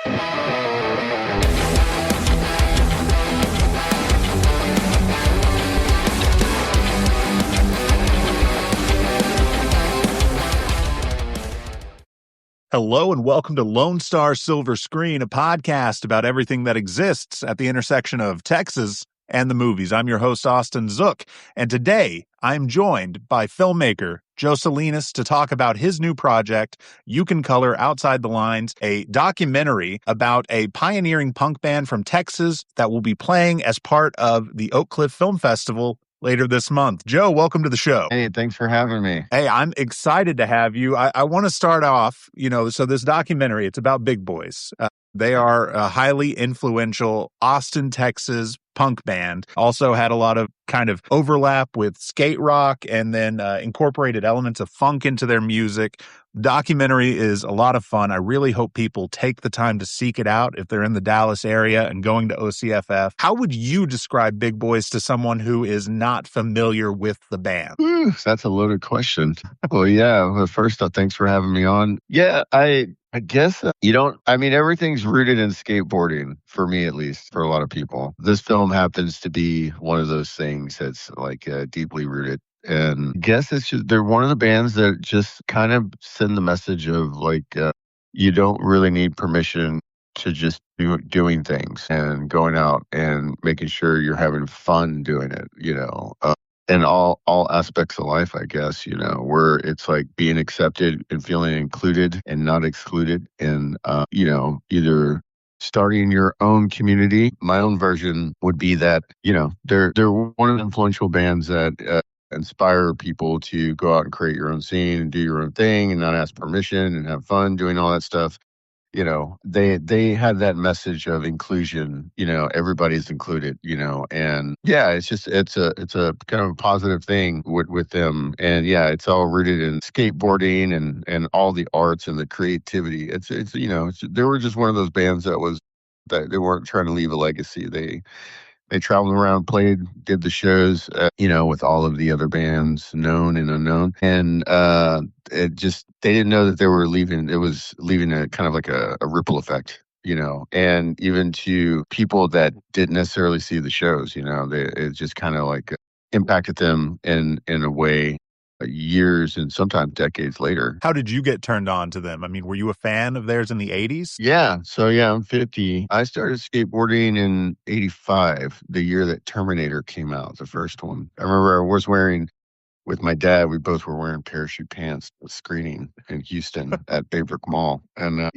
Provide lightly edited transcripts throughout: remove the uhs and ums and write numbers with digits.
Hello and welcome to Lone Star Silver Screen, a podcast about everything that exists at the intersection of Texas and the movies. I'm your host, Austin Zook, and today I'm joined by filmmaker Joe Salinas to talk about his new project, You Can Color Outside the Lines, a documentary about a pioneering punk band from Texas that will be playing as part of the Oak Cliff Film Festival later this month. Joe, welcome to the show. Hey, thanks for having me. Hey, I'm excited to have you. I want to start off, so this documentary, it's about Big Boys. They are a highly influential Austin, Texas punk band. Also had a lot of kind of overlap with skate rock and then incorporated elements of funk into their music. Documentary is a lot of fun. I really hope people take the time to seek it out if they're in the Dallas area and going to OCFF. How would you describe Big Boys to someone who is not familiar with the band? Ooh, that's a loaded question. Well, yeah. Well, first off, thanks for having me on. Yeah, I guess everything's rooted in skateboarding, for me at least, for a lot of people. This film happens to be one of those things that's like deeply rooted. And I guess it's just, they're one of the bands that just kind of send the message of like, you don't really need permission to just doing things and going out and making sure you're having fun doing it, in all aspects of life, I guess, where it's like being accepted and feeling included and not excluded. And, either starting your own community. My own version would be that, they're one of the influential bands that inspire people to go out and create your own scene and do your own thing and not ask permission and have fun doing all that stuff. They had that message of inclusion, everybody's included, and yeah, it's a kind of a positive thing with them. And yeah, it's all rooted in skateboarding and all the arts and the creativity. They were just one of those bands that they weren't trying to leave a legacy. They traveled around, played, did the shows, with all of the other bands, known and unknown. And they didn't know that they were leaving. It was leaving a kind of like a ripple effect, and even to people that didn't necessarily see the shows, it just kind of like impacted them in a way years and sometimes decades later. How did you get turned on to them? I mean, were you a fan of theirs in the 80s? Yeah. So yeah, I'm 50. I started skateboarding in 85, the year that Terminator came out, the first one. I remember I was wearing, with my dad, we both were wearing parachute pants at a screening in Houston at Baybrook Mall. And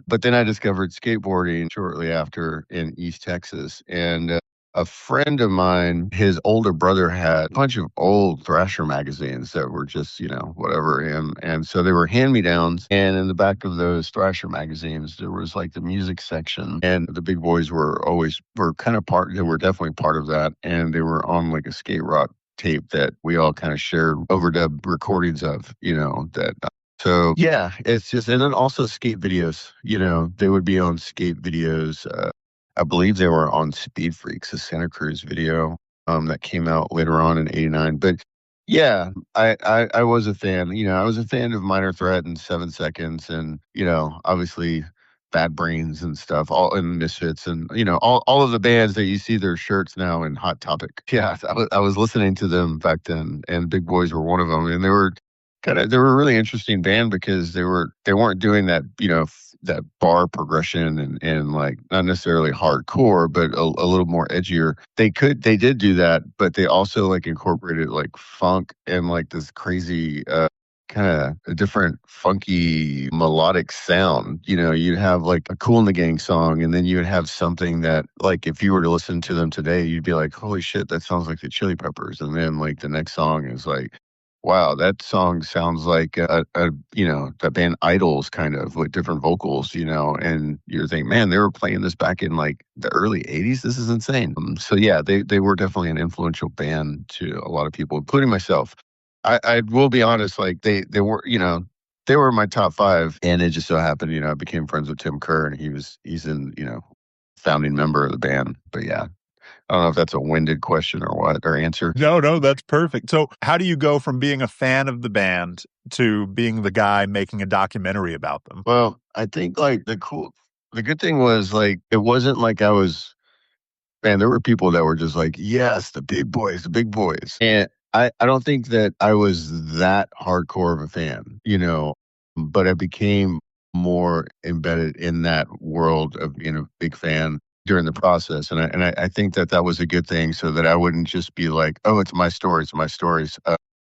but then I discovered skateboarding shortly after in East Texas. And a friend of mine, his older brother had a bunch of old Thrasher magazines that were just, whatever. And so they were hand-me-downs. And in the back of those Thrasher magazines, there was like the music section. And the Big Boys were definitely part of that. And they were on like a skate rock tape that we all kind of shared overdub recordings of, So yeah, it's just, and then also skate videos, they would be on skate videos. I believe they were on Speed Freaks, a Santa Cruz video that came out later on in '89. But yeah, I was a fan. I was a fan of Minor Threat and 7 Seconds, and obviously Bad Brains and stuff, all in Misfits, and all of the bands that you see their shirts now in Hot Topic. Yeah, I was listening to them back then, and Big Boys were one of them, and they were a really interesting band because they weren't doing that, that bar progression and like not necessarily hardcore, but a little more edgier. They did do that, but they also like incorporated like funk and like this crazy kind of a different funky melodic sound. You'd have like a Kool and the Gang song, and then you would have something that like if you were to listen to them today, you'd be like, holy shit, that sounds like the Chili Peppers. And then like the next song is like, wow, that song sounds like the band Idols kind of with different vocals, and you're thinking, man, they were playing this back in like the early 80s. This is insane. So yeah, they were definitely an influential band to a lot of people, including myself. I will be honest, like they were, they were in my top 5, and it just so happened, I became friends with Tim Kerr, and he's in, founding member of the band. But yeah. I don't know if that's a winded question or what, or answer. No, that's perfect. So how do you go from being a fan of the band to being the guy making a documentary about them? Well, I think like the cool The good thing was like it wasn't like I was man, there were people that were just like, yes, the big boys. And I don't think that I was that hardcore of a fan, but I became more embedded in that world of being a big fan during the process. And I think that that was a good thing so that I wouldn't just be like, oh, it's my stories, my stories.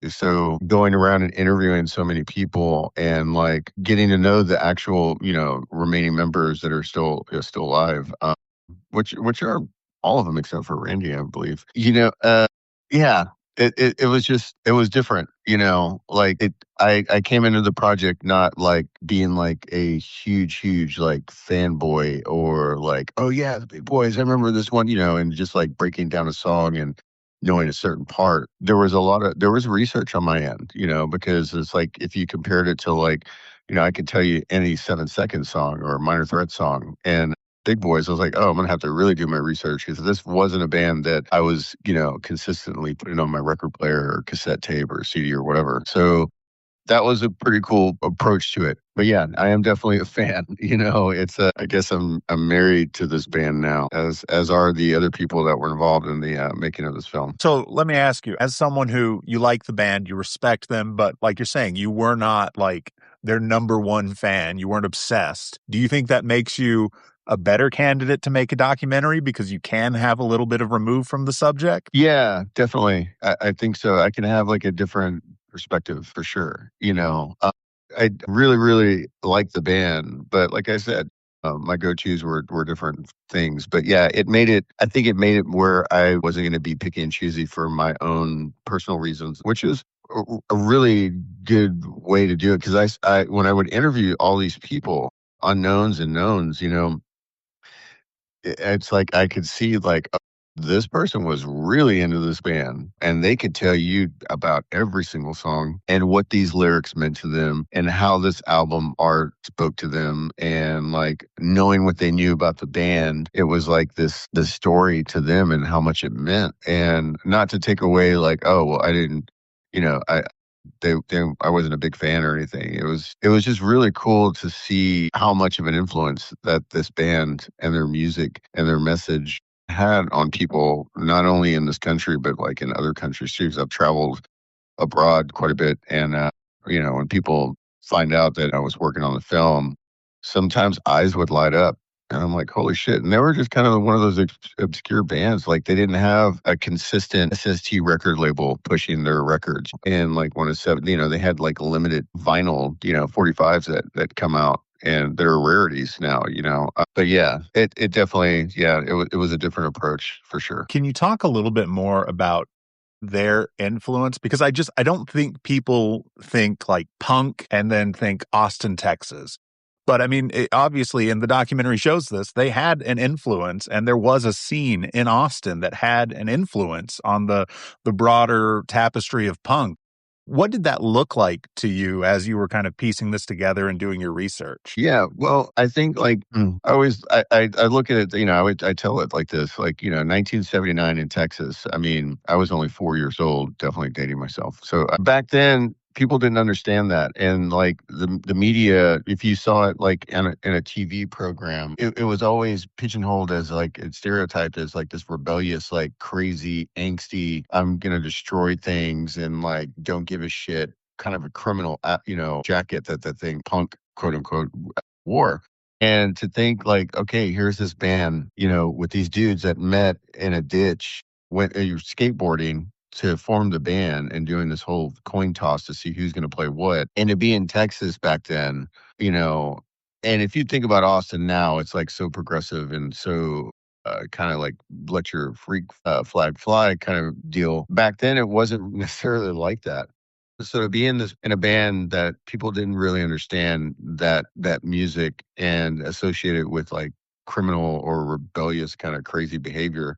So going around and interviewing so many people and like getting to know the actual, remaining members that are still alive, which are all of them except for Randy, I believe. Yeah, it was just it was different, like I came into the project not like being like a huge like fanboy or like, oh yeah, the big boys. I remember this one, and just like breaking down a song and knowing a certain part. There was research on my end, because it's like if you compared it to like, I could tell you any 7 second song or a minor threat song and Big Boys, I was like, oh, I'm gonna have to really do my research because this wasn't a band that I was, consistently putting on my record player or cassette tape or CD or whatever. So that was a pretty cool approach to it. But yeah, I am definitely a fan. I guess I'm married to this band now, as are the other people that were involved in the making of this film. So let me ask you, as someone who you like the band, you respect them, but like you're saying, you were not like their number one fan. You weren't obsessed. Do you think that makes you a better candidate to make a documentary because you can have a little bit of remove from the subject? Yeah, definitely. I think so. I can have like a different perspective for sure. I really like the band, but like I said, my go-tos were different things. But yeah, I think it made it where I wasn't going to be picky and choosy for my own personal reasons, which is a really good way to do it. Because when I would interview all these people, unknowns and knowns, it's like I could see like this person was really into this band and they could tell you about every single song and what these lyrics meant to them and how this album art spoke to them and like knowing what they knew about the band, it was like this story to them and how much it meant. And not to take away like, oh well, I didn't, I I wasn't a big fan or anything. It was just really cool to see how much of an influence that this band and their music and their message had on people, not only in this country but like in other countries too. 'Cause I've traveled abroad quite a bit, and when people find out that I was working on the film, sometimes eyes would light up. And I'm like, holy shit. And they were just kind of one of those obscure bands. Like, they didn't have a consistent SST record label pushing their records. And like, when it's seven, they had like limited vinyl, 45s that come out and they're rarities now, But yeah, it definitely, yeah, it was a different approach for sure. Can you talk a little bit more about their influence? Because I don't think people think like punk and then think Austin, Texas. But I mean, obviously, and the documentary shows this, they had an influence, and there was a scene in Austin that had an influence on the broader tapestry of punk. What did that look like to you as you were kind of piecing this together and doing your research? Yeah, well, I think like I always I look at it, I tell it like this, like 1979 in Texas. I mean, I was only 4 years old, definitely dating myself. So back then, people didn't understand that, and like the media, if you saw it like in a TV program, it was always pigeonholed as like it's stereotyped as like this rebellious, like crazy, angsty, I'm gonna destroy things and like don't give a shit kind of a criminal, jacket that the thing punk quote unquote wore. And to think like, okay, here's this band, with these dudes that met in a ditch, went you're skateboarding to form the band and doing this whole coin toss to see who's going to play what. And to be in Texas back then, you know, and if you think about Austin now, it's like so progressive and so kind of like let your freak flag fly kind of deal. Back then, it wasn't necessarily like that. So to be in a band that people didn't really understand that music and associate it with like criminal or rebellious kind of crazy behavior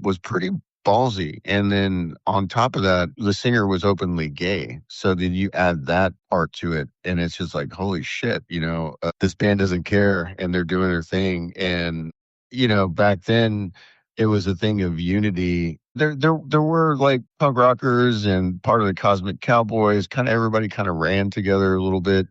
was pretty ballsy. And then on top of that, the singer was openly gay. So then you add that part to it, and it's just like, holy shit, this band doesn't care, and they're doing their thing. And back then it was a thing of unity. There were like punk rockers and part of the Cosmic Cowboys. Kind of everybody kind of ran together a little bit.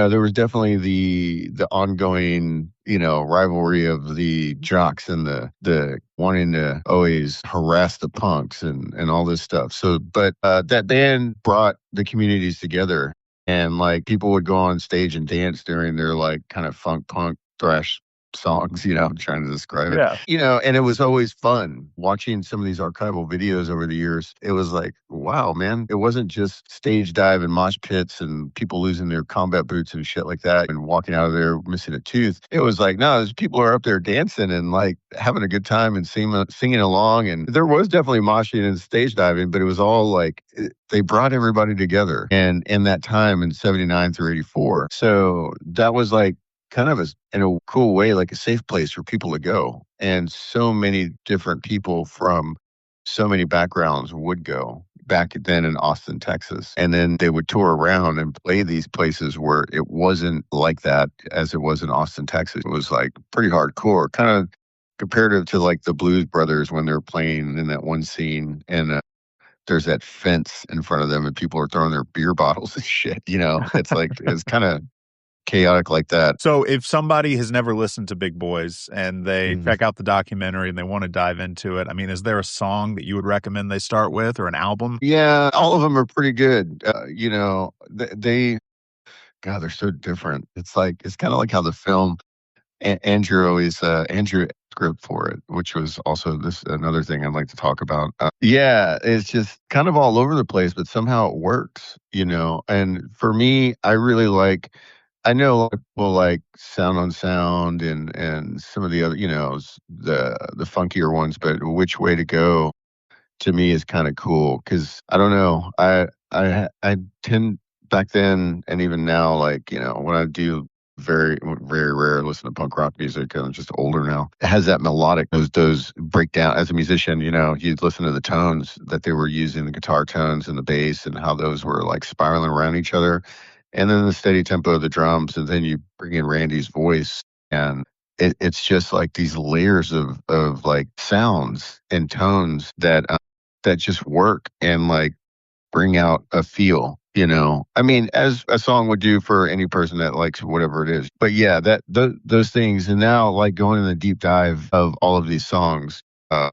there was definitely the ongoing, rivalry of the jocks and the wanting to always harass the punks and all this stuff. So, but that band brought the communities together, and like people would go on stage and dance during their like kind of funk punk thrash songs, I'm trying to describe it. Yeah. And it was always fun watching some of these archival videos over the years. It was like, wow, man, it wasn't just stage dive and mosh pits and people losing their combat boots and shit like that and walking out of there missing a tooth. It was like, no, these people are up there dancing and like having a good time and singing along. And there was definitely moshing and stage diving, but it was all like, they brought everybody together. And in that time in 79 through 84. So that was like, kind of in a cool way, like a safe place for people to go. And so many different people from so many backgrounds would go back then in Austin, Texas. And then they would tour around and play these places where it wasn't like that as it was in Austin, Texas. It was like pretty hardcore, kind of comparative to like the Blues Brothers when they're playing in that one scene. And there's that fence in front of them and people are throwing their beer bottles and shit. It's like, it's kind of chaotic like that. So if somebody has never listened to Big Boys and they check out the documentary and they want to dive into it, I mean, is there a song that you would recommend they start with or an album? Yeah, all of them are pretty good. They're so different. It's kind of like how the film Andrew script for it, which was also this another thing I'd like to talk about. Yeah, it's just kind of all over the place, but somehow it works, And for me, I really like. I know a lot of people like Sound on Sound and some of the other, the funkier ones, but Which Way to Go to me is kind of cool because I don't know, I tend back then and even now, like when I do very very rare listen to punk rock music. I'm just older now. It has that melodic, those breakdown. As a musician, you'd listen to the tones that they were using, the guitar tones and the bass, and how those were like spiraling around each other. And then the steady tempo of the drums, and then you bring in Randy's voice, and it's just like these layers of like sounds and tones that just work and like bring out a feel. I mean, as a song would do for any person that likes whatever it is. But yeah, those things, and now like going in the deep dive of all of these songs.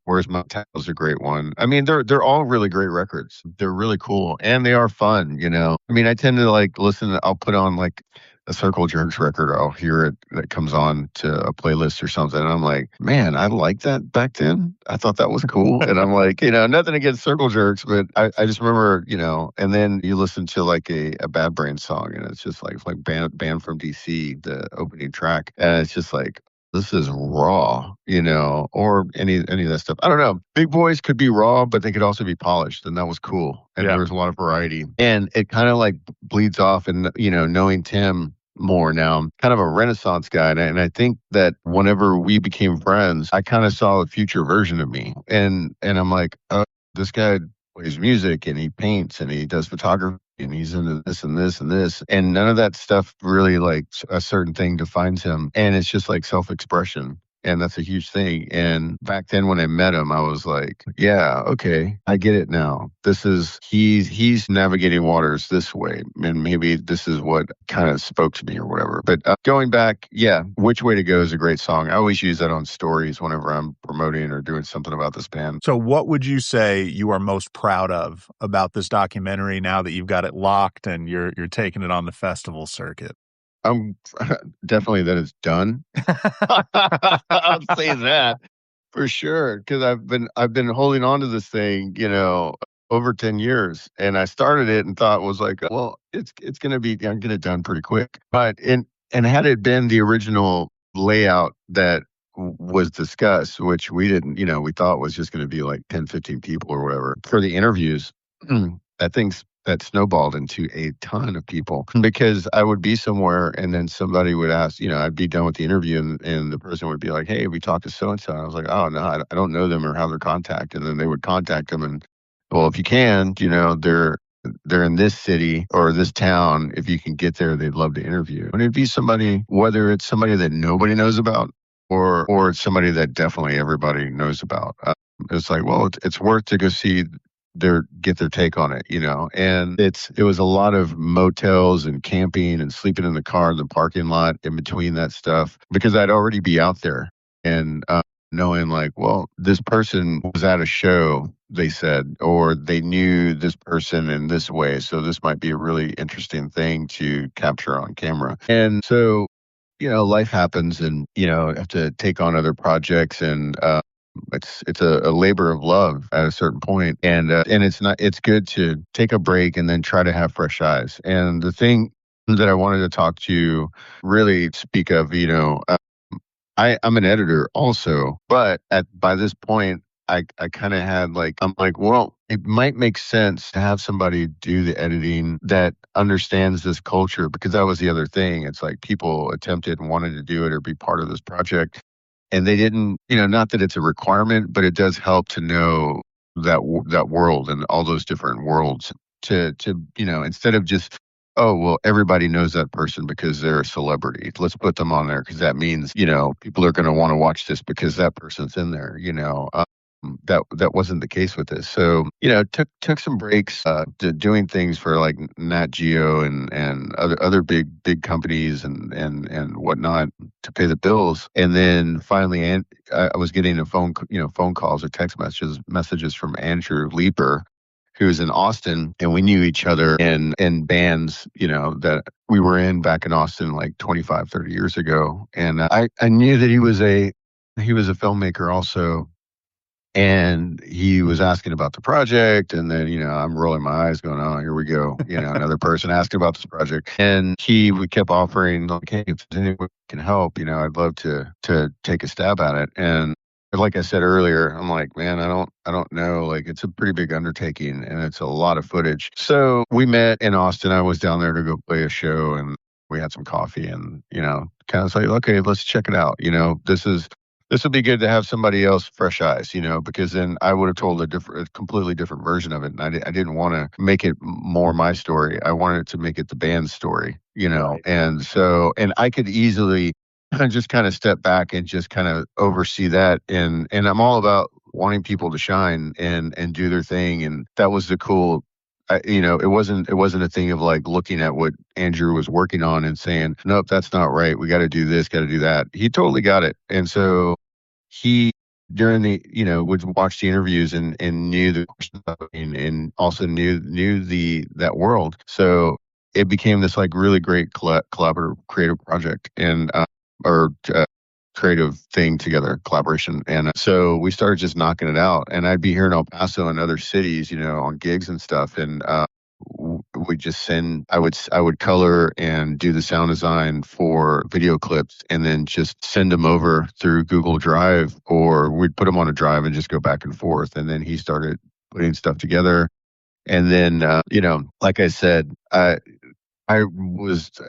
Where's My Town is a great one. I mean, they're all really great records. They're really cool and they are fun. I mean, I tend to like listen. I'll put on like a Circle Jerks record. I'll hear it that comes on to a playlist or something. And I'm like, man, I liked that back then. I thought that was cool. And I'm like, nothing against Circle Jerks, but I just remember, and then you listen to like a Bad Brain song and it's just like band from DC, the opening track. And it's just like, this is raw, or any of that stuff. I don't know. Big Boys could be raw, but they could also be polished, and that was cool. And there was a lot of variety. And it kind of like bleeds off, and knowing Tim more now, I'm kind of a Renaissance guy, and I think that whenever we became friends, I kind of saw a future version of me, and I'm like, oh, this guy plays music and he paints and he does photography and he's into this and this and this, and none of that stuff really like a certain thing defines him, and it's just like self-expression. And that's a huge thing. And back then when I met him, I was like, yeah, okay, I get it now. He's navigating waters this way. And maybe this is what kind of spoke to me or whatever. But going back, yeah, Which Way to Go is a great song. I always use that on stories whenever I'm promoting or doing something about this band. So what would you say you are most proud of about this documentary now that you've got it locked and you're taking it on the festival circuit? Definitely that it's done. I'll say that for sure, because I've been holding on to this thing, over 10 years, and I started it and thought was like, well, it's gonna be, I'm gonna get it done pretty quick. But and had it been the original layout that was discussed, which we didn't, we thought was just going to be like 10, 15 people or whatever for the interviews, that snowballed into a ton of people because I would be somewhere and then somebody would ask, I'd be done with the interview and the person would be like, hey, we talked to so-and-so. I was like, oh, no, I don't know them or have their contact. And then they would contact them and, well, if you can, they're in this city or this town. If you can get there, they'd love to interview. And it'd be somebody, whether it's somebody that nobody knows about or it's somebody that definitely everybody knows about. It's like, well, it's worth to go see get their take on it, and it was a lot of motels and camping and sleeping in the car in the parking lot in between that stuff because I'd already be out there and knowing like, well, this person was at a show, they said, or they knew this person in this way, so this might be a really interesting thing to capture on camera. And so life happens, and have to take on other projects, and it's a labor of love at a certain point, and it's good to take a break and then try to have fresh eyes. And the thing that I wanted to talk to you really speak of, I'm an editor also, but by this point, I kind of had I'm like, well, it might make sense to have somebody do the editing that understands this culture, because that was the other thing. It's like people attempted and wanted to do it or be part of this project, and they didn't, not that it's a requirement, but it does help to know that world and all those different worlds to instead of just, oh, well, everybody knows that person because they're a celebrity. Let's put them on there because that means, people are going to want to watch this because that person's in there, that wasn't the case with this. So, took some breaks, doing things for like Nat Geo and other big companies and whatnot to pay the bills. And then finally, I was getting phone calls or text messages from Andrew Leeper, who's in Austin, and we knew each other in bands, that we were in back in Austin like 25, 30 years ago. And I knew that he was a filmmaker also. And he was asking about the project, and then, I'm rolling my eyes going, oh, here we go. Another person asking about this project. And we kept offering like, hey, if there's anyone who can help, I'd love to take a stab at it. And like I said earlier, I'm like, man, I don't know. Like, it's a pretty big undertaking and it's a lot of footage. So we met in Austin. I was down there to go play a show, and we had some coffee, and, kind of like, okay, let's check it out. This would be good to have somebody else, fresh eyes, because then I would have told a completely different version of it. And I didn't want to make it more my story. I wanted to make it the band's story, Right. And so, and I could easily just kind of step back and just kind of oversee that. And I'm all about wanting people to shine and do their thing. And that was the cool. It wasn't a thing of like looking at what Andrew was working on and saying, nope, that's not right. We got to do this, got to do that. He totally got it. And so he, during the, would watch the interviews and knew the questions and also knew that world. So it became this like really great collaborative creative project and, or creative thing together, collaboration. And so we started just knocking it out. And I'd be here in El Paso and other cities, on gigs and stuff. And we just I would color and do the sound design for video clips, and then just send them over through Google Drive, or we'd put them on a drive and just go back and forth. And then he started putting stuff together. And then, like I said, I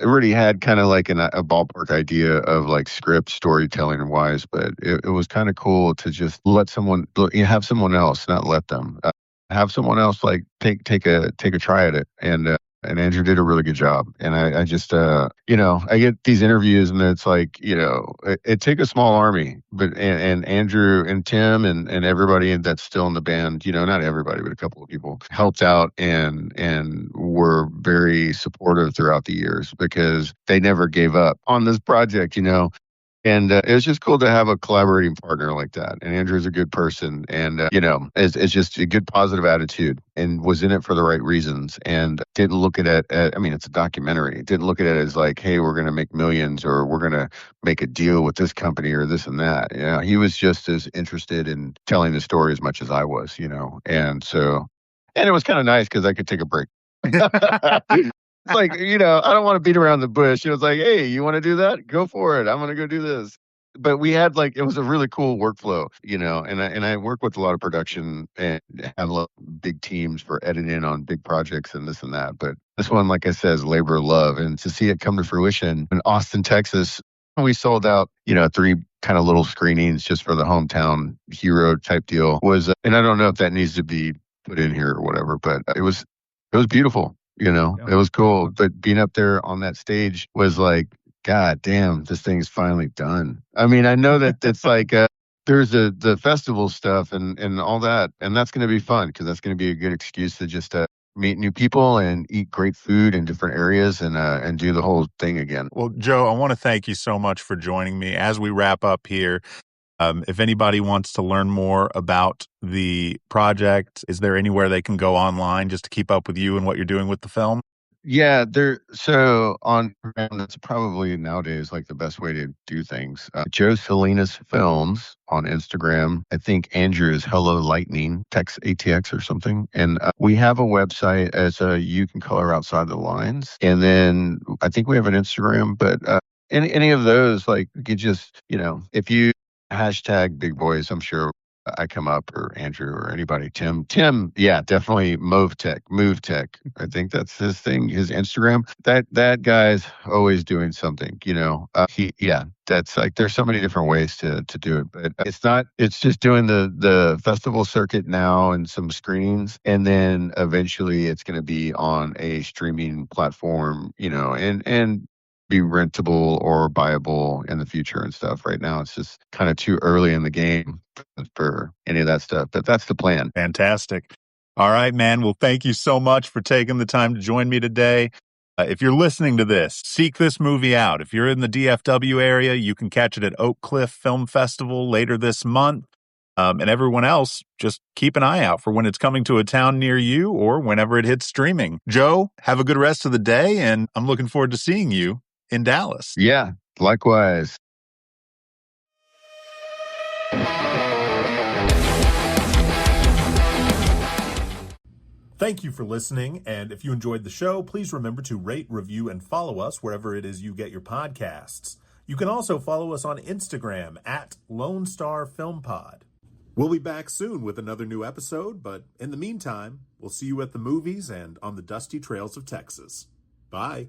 already had kind of like a ballpark idea of like script storytelling wise, but it was kind of cool to just have someone else, not let them, have someone else like take a try at it. And Andrew did a really good job. And I just, I get these interviews, and it's like, it take a small army, but, and Andrew and Tim and everybody that's still in the band, not everybody, but a couple of people helped out and were very supportive throughout the years, because they never gave up on this project, And it was just cool to have a collaborating partner like that. And Andrew's a good person, and it's just a good positive attitude, and was in it for the right reasons, and didn't look at it. I mean, it's a documentary. Didn't look at it as like, hey, we're going to make millions, or we're going to make a deal with this company or this and that. He was just as interested in telling the story as much as I was. And so, and it was kind of nice because I could take a break. It's like, I don't want to beat around the bush. It was like, hey, you want to do that? Go for it. I'm going to go do this. But we had it was a really cool workflow, and I work with a lot of production and have a lot of big teams for editing on big projects and this and that. But this one, like I said, is labor of love. And to see it come to fruition in Austin, Texas, we sold out, 3 kind of little screenings just for the hometown hero type deal and I don't know if that needs to be put in here or whatever, but it was beautiful. It was cool. But being up there on that stage was like, God damn, this thing's finally done. I mean, I know that it's like there's the festival stuff and all that, and that's going to be fun because that's going to be a good excuse to just meet new people and eat great food in different areas and do the whole thing again. Well, Joe, I want to thank you so much for joining me. As we wrap up here, if anybody wants to learn more about the project, is there anywhere they can go online just to keep up with you and what you're doing with the film? Yeah, so on that's probably nowadays like the best way to do things. Joe Salinas Films on Instagram. I think Andrew is Hello Lightning, Tex ATX or something. And we have a website as You Can Color Outside the Lines. And then I think we have an Instagram, but any of those, like you just, if you hashtag big boys, I'm sure I come up, or Andrew or anybody. Tim, yeah, definitely Move Tech. I think that's his thing, his Instagram. That guy's always doing something, yeah, that's like, there's so many different ways to do it, but it's just doing the festival circuit now and some screenings, and then eventually it's going to be on a streaming platform, and be rentable or buyable in the future and stuff. Right now, it's just kind of too early in the game for any of that stuff, but that's the plan. Fantastic. All right, man. Well, thank you so much for taking the time to join me today. If you're listening to this, seek this movie out. If you're in the DFW area, you can catch it at Oak Cliff Film Festival later this month. And everyone else, just keep an eye out for when it's coming to a town near you or whenever it hits streaming. Joe, have a good rest of the day, and I'm looking forward to seeing you in Dallas. Yeah, likewise. Thank you for listening, and if you enjoyed the show, please remember to rate, review, and follow us wherever it is you get your podcasts. You can also follow us on Instagram at Lone Star Film Pod. We'll be back soon with another new episode, but in the meantime, we'll see you at the movies and on the dusty trails of Texas. Bye.